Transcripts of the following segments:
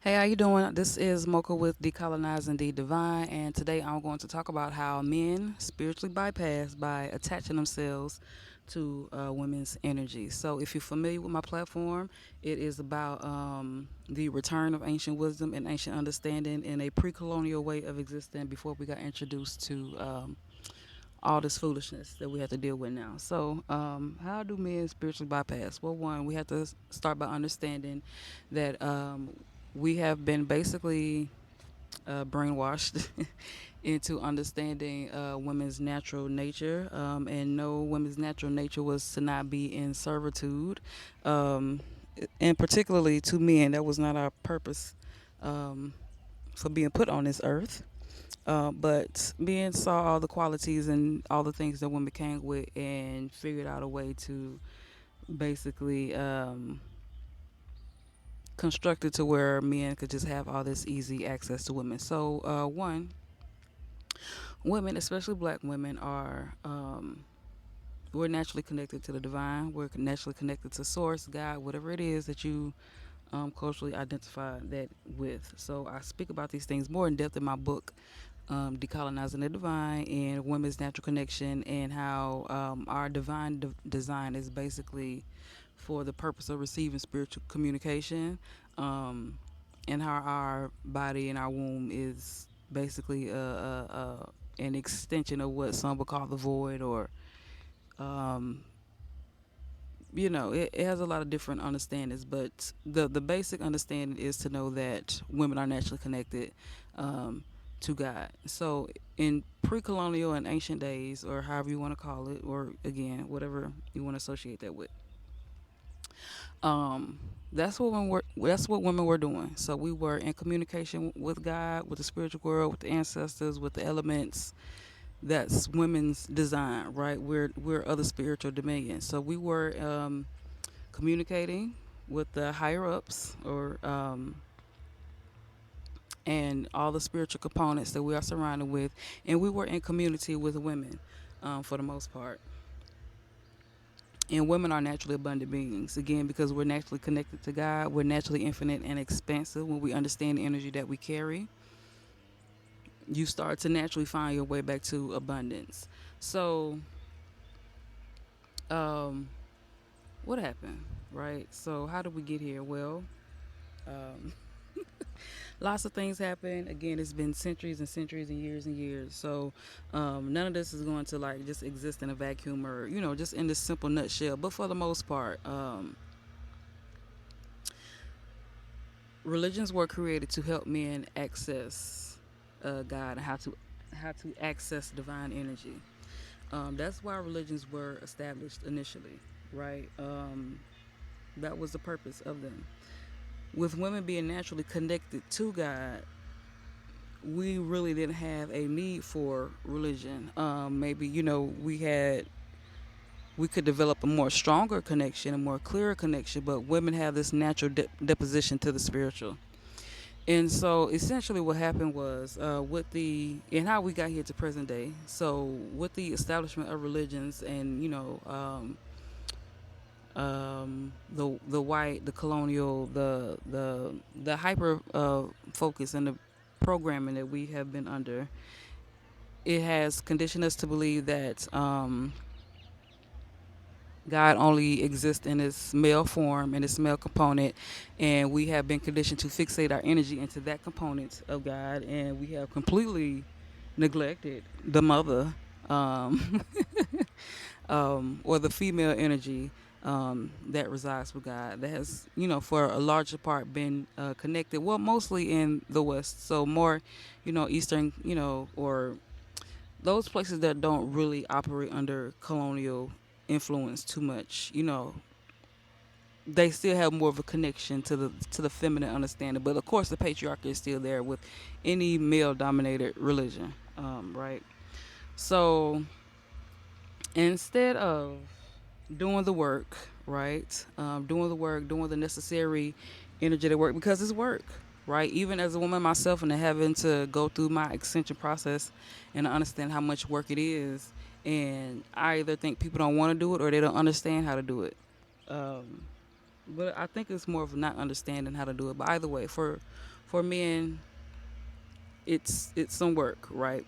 Hey, how you doing? This is Mocha with Decolonizing the Divine, and today I'm going to talk about how men spiritually bypass by attaching themselves to women's energy. So, if you're familiar with my platform, it is about the return of ancient wisdom and ancient understanding in a pre-colonial way of existing before we got introduced to all this foolishness that we have to deal with now. So, how do men spiritually bypass? Well, one, we have to start by understanding that we have been basically brainwashed into understanding women's natural nature, and no women's natural nature was to not be in servitude, um, and particularly to men. That was not our purpose um, for being put on this earth. But men saw all the qualities and all the things that women came with and figured out a way to basically construct it to where men could just have all this easy access to women. So, one, women, especially black women, are we're naturally connected to the divine. We're naturally connected to source, God, whatever it is that you culturally identify that with. So I speak about these things more in depth in my book, Decolonizing the Divine and Women's Natural Connection, and how our divine design is basically for the purpose of receiving spiritual communication, um, and how our body and our womb is basically an extension of what some would call the void, or um, it has a lot of different understandings, but the basic understanding is to know that women are naturally connected to God. So in pre-colonial and ancient days, or however you want to call it, or again whatever you want to associate that with, um, that's what women were doing. So we were in communication with God, with the spiritual world, with the ancestors, with the elements. That's women's design, right? We're other spiritual dominions. So we were communicating with the higher ups, or and all the spiritual components that we are surrounded with, and we were in community with women for the most part. And women are naturally abundant beings, again, because we're naturally connected to God. We're naturally infinite and expansive. When we understand the energy that we carry, you start to naturally find your way back to abundance. So, um, what happened, right? So, how did we get here? Well, um, lots of things happen. Again, it's been centuries and centuries and years. So none of this is going to like just exist in a vacuum, or just in this simple nutshell. But for the most part, religions were created to help men access God, and how to access divine energy. That's why religions were established initially, right? That was the purpose of them. With women being naturally connected to God, we really didn't have a need for religion. Maybe we could develop a more stronger connection, a more clearer connection, but women have this natural deposition to the spiritual. And so essentially what happened was, with the and how we got here to present day. So with the establishment of religions, and the white, the colonial, the hyper focus and the programming that we have been under, it has conditioned us to believe that God only exists in its male form, in its male component, and we have been conditioned to fixate our energy into that component of God, and we have completely neglected the mother, um, or the female energy that resides with God, that has, for a larger part been connected, well, mostly in the West, so more, Eastern, or those places that don't really operate under colonial influence too much, they still have more of a connection to the feminine understanding. But of course, the patriarchy is still there with any male dominated religion, right? So instead of doing the work, right, doing the work, doing the necessary energetic work, because it's work, right? Even as a woman myself, and having to go through my ascension process and understand how much work it is, and I either think people don't want to do it or they don't understand how to do it. Um, but I think it's more of not understanding how to do it. But either way, for For men, it's some work, right?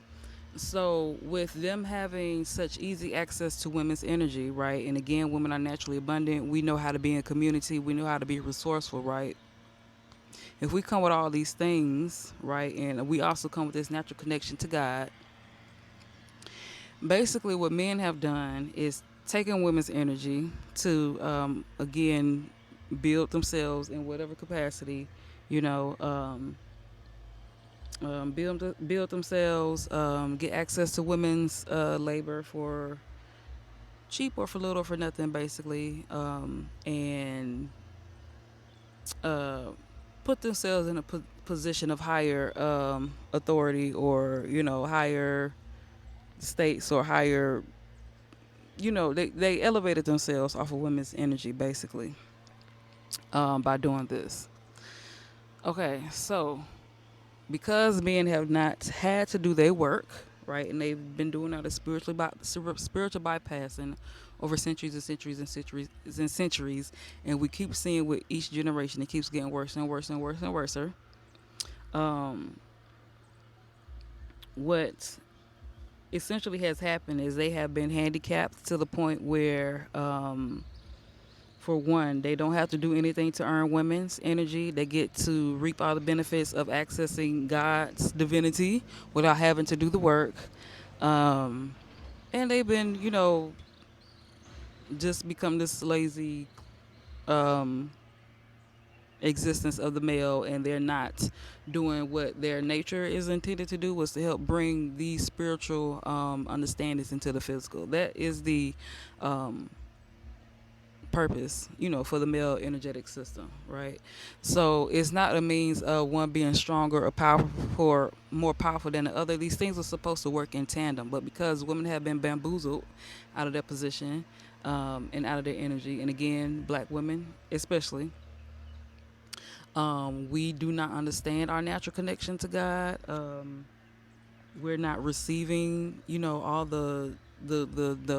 So with them having such easy access to women's energy, right? And again, women are naturally abundant. We know how to be in community. We know how to be resourceful, right? If we come with all these things, right, and we also come with this natural connection to God, basically what men have done is taken women's energy to again build themselves in whatever capacity, you know, build themselves, get access to women's labor for cheap or for little or for nothing, basically, and uh, put themselves in a position of higher authority, or higher states, or higher, they elevated themselves off of women's energy, basically, by doing this. Okay, so because men have not had to do their work, right, and they've been doing all the spiritual bypassing over centuries and centuries and centuries and centuries, and we keep seeing with each generation it keeps getting worse and worse and worse and worse. Um, what essentially has happened is they have been handicapped to the point where, for one, they don't have to do anything to earn women's energy. They get to reap all the benefits of accessing God's divinity without having to do the work. Um, and they've been, just become this lazy um, existence of the male, and they're not doing what their nature is intended to do, was to help bring these spiritual understandings into the physical. That is the um, purpose, for the male energetic system, right? So it's not a means of one being stronger or powerful or more powerful than the other. These things are supposed to work in tandem, but because women have been bamboozled out of their position, and out of their energy, and again, black women especially, we do not understand our natural connection to God. We're not receiving, all the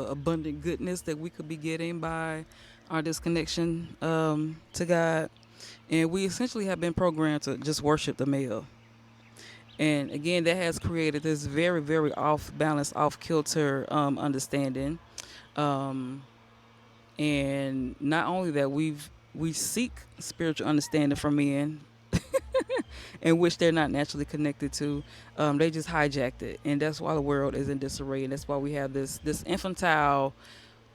abundant goodness that we could be getting by our disconnection to God. And we essentially have been programmed to just worship the male. And again, that has created this very, very off balance, off kilter understanding. Um, and not only that, we seek spiritual understanding from men, in which they're not naturally connected to. They just hijacked it, and that's why the world is in disarray, and that's why we have this infantile,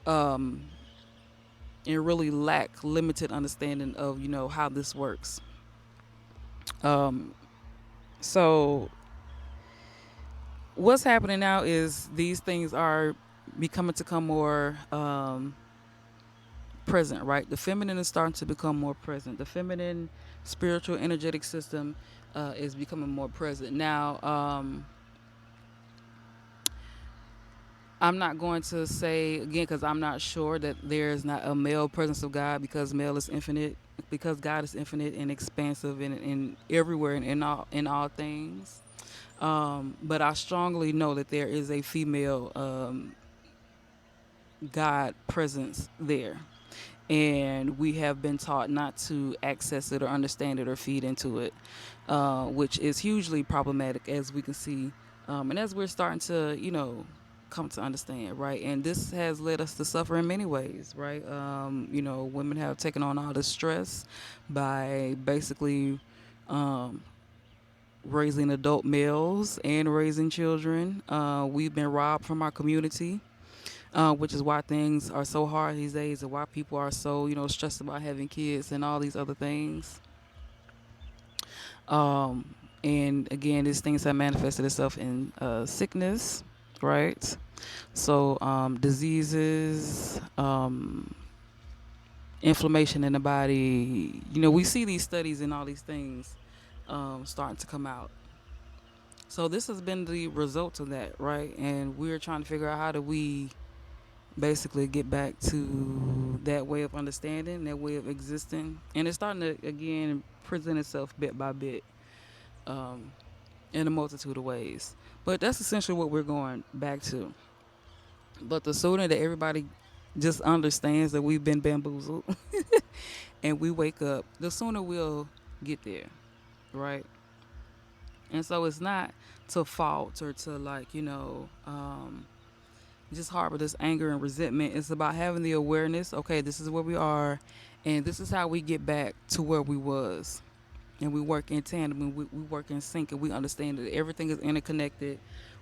um, and really lack limited understanding of how this works. Um, so what's happening now is these things are become more present, right? The feminine is starting to become more present. The feminine spiritual energetic system is becoming more present now. I'm not going to say again, because I'm not sure, that there is not a male presence of God, because male is infinite, because God is infinite and expansive and everywhere and in all things. But I strongly know that there is a female God presence there, and we have been taught not to access it or understand it or feed into it, which is hugely problematic, as we can see, and as we're starting to, come to understand, right? And this has led us to suffer in many ways, right? Women have taken on all this stress by basically raising adult males and raising children. We've been robbed from our community, which is why things are so hard these days, and why people are so, stressed about having kids and all these other things. Um, and again, these things have manifested itself in sickness, right? So diseases, inflammation in the body. We see these studies and all these things starting to come out. So this has been the result of that, right? And we're trying to figure out how do we basically get back to that way of understanding, that way of existing, and it's starting to again present itself bit by bit, um, in a multitude of ways. But that's essentially what we're going back to. But the sooner that everybody just understands that we've been bamboozled and we wake up, the sooner we'll get there, right? And so it's not to fault or to just harbor this anger and resentment. It's about having the awareness. Okay, this is where we are, and this is how we get back to where we was. And we work in tandem, and we work in sync, and we understand that everything is interconnected.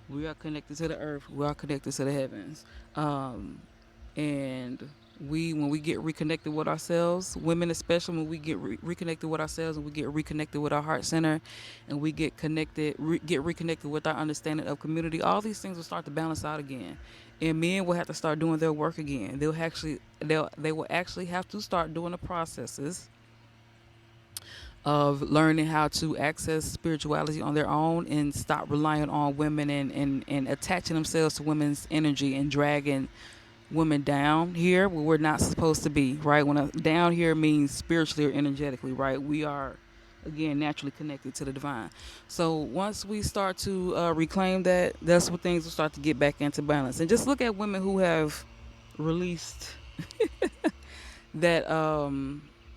We are connected to the earth. We are connected to the heavens. And when we get reconnected with ourselves, women especially, when we get reconnected with ourselves, and we get reconnected with our heart center, and we get get reconnected with our understanding of community, all these things will start to balance out again. And men will have to start doing their work again. They will actually have to start doing the processes of learning how to access spirituality on their own and stop relying on women, and attaching themselves to women's energy and dragging women down here where we're not supposed to be, right? When down here means spiritually or energetically, right? We are, again, naturally connected to the divine. So once we start to reclaim that, that's when things will start to get back into balance. And just look at women who have released that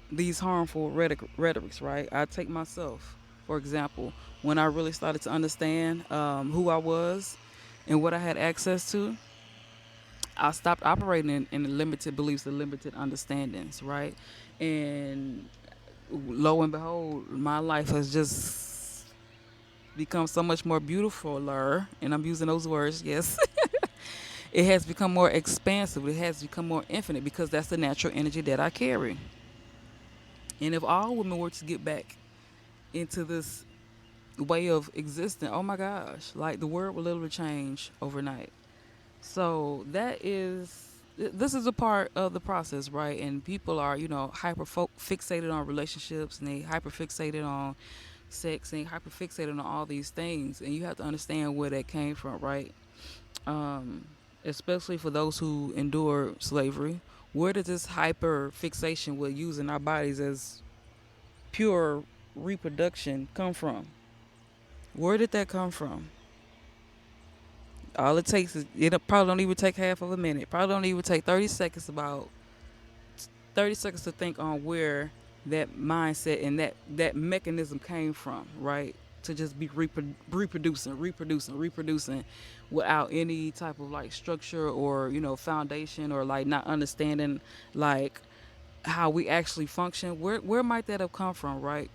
these harmful rhetorics, right? I take myself, for example, when I really started to understand who I was and what I had access to, I stopped operating in the limited beliefs, the limited understandings, right? And lo and behold, my life has just become so much more beautifuler, and I'm using those words, yes. It has become more expansive. It has become more infinite because that's the natural energy that I carry. And if all women were to get back into this way of existing, oh my gosh, like the world will literally change overnight. So this is a part of the process, right? And people are, hyper fixated on relationships, and they hyper fixated on sex, and hyper fixated on all these things. And you have to understand where that came from, right? Especially for those who endure slavery. Where did this hyper fixation with using our bodies as pure reproduction come from? Where did that come from? All it takes is, it probably don't even take half of a minute. Probably don't even take 30 seconds, about 30 seconds to think on where that mindset and that mechanism came from, right? To just be reproducing without any type of like structure or, foundation, or like not understanding like how we actually function. Where might that have come from, right?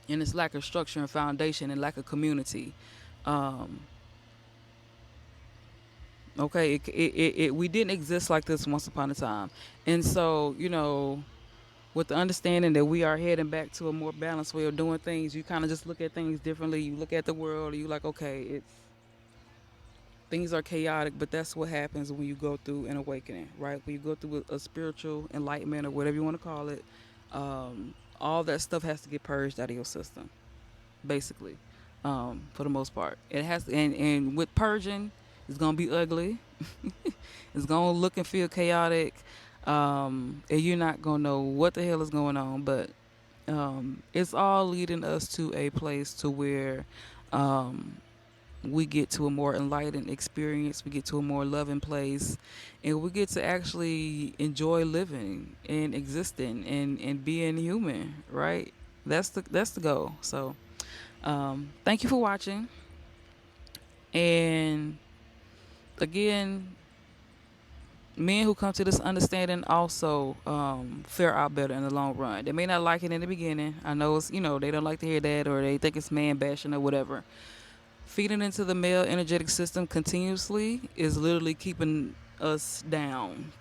And it's lack of structure and foundation and lack of community. Um, Okay, we didn't exist like this once upon a time. And so, with the understanding that we are heading back to a more balanced way of doing things, you kind of just look at things differently. You look at the world, and you like, okay, things are chaotic, but that's what happens when you go through an awakening, right? When you go through a spiritual enlightenment, or whatever you want to call it, all that stuff has to get purged out of your system, basically, for the most part. It has, and with purging, it's gonna be ugly. It's gonna look and feel chaotic, and you're not gonna know what the hell is going on. But it's all leading us to a place to where um, we get to a more enlightened experience. We get to a more loving place, and we get to actually enjoy living and existing and being human. Right? That's the goal. So, thank you for watching, and again, men who come to this understanding also fare out better in the long run. They may not like it in the beginning. I know it's, they don't like to hear that, or they think it's man bashing or whatever. Feeding into the male energetic system continuously is literally keeping us down.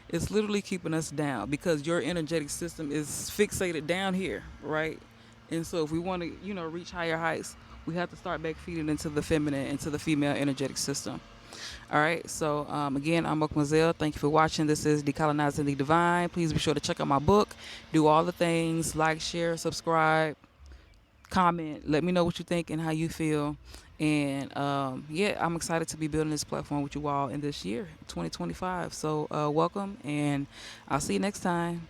It's literally keeping us down because your energetic system is fixated down here, right? And so if we want to, reach higher heights, we have to start back feeding into the feminine, into the female energetic system. All right. So again, I'm Mademoiselle. Thank you for watching. This is Decolonizing the Divine. Please be sure to check out my book. Do all the things: like, share, subscribe, comment. Let me know what you think and how you feel. And yeah, I'm excited to be building this platform with you all in this year, 2025. So welcome, and I'll see you next time.